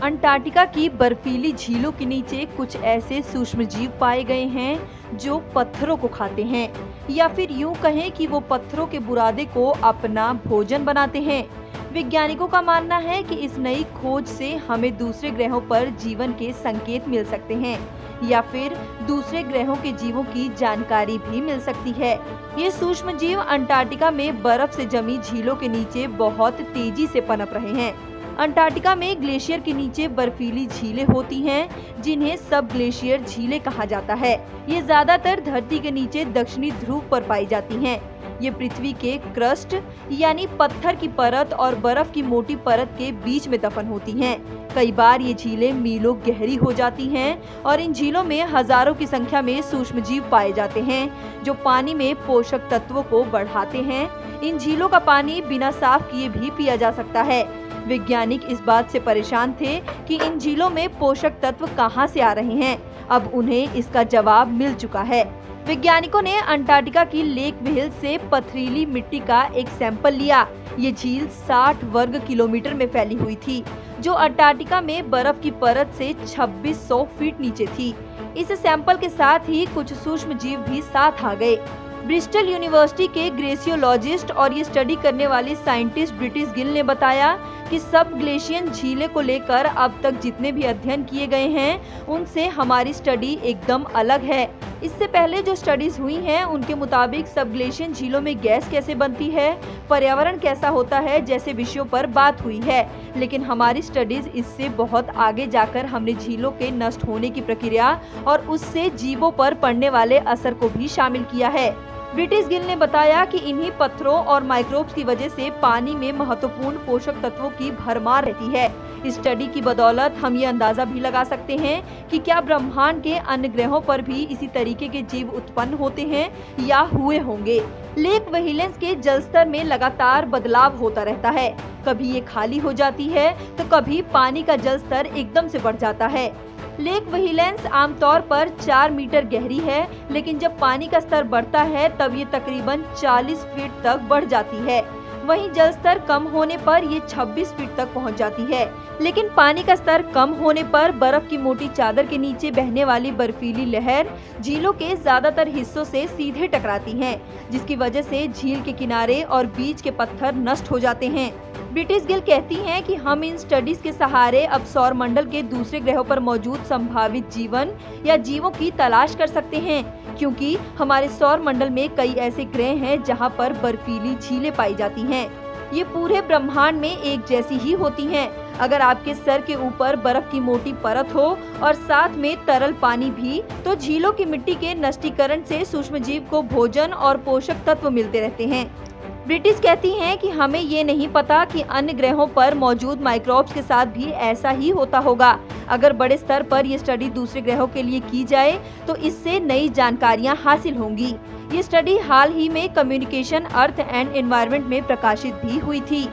Antarctica की बर्फीली झीलों के नीचे कुछ ऐसे सूक्ष्म जीव पाए गए हैं जो पत्थरों को खाते हैं, या फिर यूं कहें कि वो पत्थरों के बुरादे को अपना भोजन बनाते हैं। वैज्ञानिकों का मानना है कि इस नई खोज से हमें दूसरे ग्रहों पर जीवन के संकेत मिल सकते हैं, या फिर दूसरे ग्रहों के जीवों की जानकारी भी मिल सकती है। ये सूक्ष्म जीव अंटार्कटिका में बर्फ से जमी झीलों के नीचे बहुत तेजी से पनप रहे हैं। अंटार्कटिका में ग्लेशियर के नीचे बर्फीली झीलें होती हैं, जिन्हें सब ग्लेशियर झीलें कहा जाता है। ये ज्यादातर धरती के नीचे दक्षिणी ध्रुव पर पाई जाती हैं। ये पृथ्वी के क्रस्ट यानी पत्थर की परत और बर्फ की मोटी परत के बीच में दफन होती हैं। कई बार ये झीलें मीलों गहरी हो जाती हैं और इन झीलों में हजारों की संख्या में सूक्ष्म जीव पाए जाते हैं, जो पानी में पोषक तत्वों को बढ़ाते हैं। इन झीलों का पानी बिना साफ किए भी पिया जा सकता है। वैज्ञानिक इस बात से परेशान थे कि इन झीलों में पोषक तत्व कहां से आ रहे हैं। अब उन्हें इसका जवाब मिल चुका है। वैज्ञानिकों ने अंटार्कटिका की लेक व्हेल से पथरीली मिट्टी का एक सैंपल लिया। ये झील 60 वर्ग किलोमीटर में फैली हुई थी, जो अंटार्कटिका में बर्फ की परत से 2600 फीट नीचे थी। इस सैंपल के साथ ही कुछ सूक्ष्म जीव भी साथ आ गए। ब्रिस्टल यूनिवर्सिटी के ग्लेशियोलॉजिस्ट और ये स्टडी करने वाली साइंटिस्ट ब्रिटिश गिल ने बताया कि सब ग्लेशियन झीलें को लेकर अब तक जितने भी अध्ययन किए गए हैं, उनसे हमारी स्टडी एकदम अलग है। इससे पहले जो स्टडीज हुई हैं, उनके मुताबिक सब ग्लेशियन झीलों में गैस कैसे बनती है, पर्यावरण कैसा होता है जैसे विषयों पर बात हुई है। लेकिन हमारी स्टडीज इससे बहुत आगे जाकर हमने झीलों के नष्ट होने की प्रक्रिया और उससे जीवों पर पड़ने वाले असर को भी शामिल किया है। ब्रिटिश गिल ने बताया कि इन्हीं पत्थरों और माइक्रोब्स की वजह से पानी में महत्वपूर्ण पोषक तत्वों की भरमार रहती है। इस स्टडी की बदौलत हम ये अंदाजा भी लगा सकते हैं कि क्या ब्रह्मांड के अन्य ग्रहों पर भी इसी तरीके के जीव उत्पन्न होते हैं या हुए होंगे। लेक व्हेलेंस के जलस्तर में लगातार बदलाव होता रहता है। कभी ये खाली हो जाती है तो कभी पानी का जलस्तर एकदम से बढ़ जाता है। लेक व्हेलेंस आमतौर पर 4 मीटर गहरी है, लेकिन जब पानी का स्तर बढ़ता है तब ये तकरीबन 40 फीट तक बढ़ जाती है। वहीं जल स्तर कम होने पर ये 26 फीट तक पहुंच जाती है। लेकिन पानी का स्तर कम होने पर बर्फ की मोटी चादर के नीचे बहने वाली बर्फीली लहर झीलों के ज्यादातर हिस्सों से सीधे टकराती हैं, जिसकी वजह से झील के किनारे और बीच के पत्थर नष्ट हो जाते हैं। ब्रिटिश गिल कहती हैं कि हम इन स्टडीज के सहारे अब सौर मंडल के दूसरे ग्रहों पर मौजूद संभावित जीवन या जीवों की तलाश कर सकते हैं, क्योंकि हमारे सौर मंडल में कई ऐसे ग्रह हैं जहां पर बर्फीली झीलें पाई जाती हैं। ये पूरे ब्रह्मांड में एक जैसी ही होती हैं। अगर आपके सर के ऊपर बर्फ की मोटी परत हो और साथ में तरल पानी भी, तो झीलों की मिट्टी के नष्टीकरण से सूक्ष्म जीव को भोजन और पोषक तत्व मिलते रहते हैं। ब्रिटिश कहती हैं कि हमें ये नहीं पता कि अन्य ग्रहों पर मौजूद माइक्रोब्स के साथ भी ऐसा ही होता होगा। अगर बड़े स्तर पर ये स्टडी दूसरे ग्रहों के लिए की जाए तो इससे नई जानकारियां हासिल होंगी। ये स्टडी हाल ही में कम्युनिकेशन अर्थ एंड एनवायरनमेंट में प्रकाशित भी हुई थी।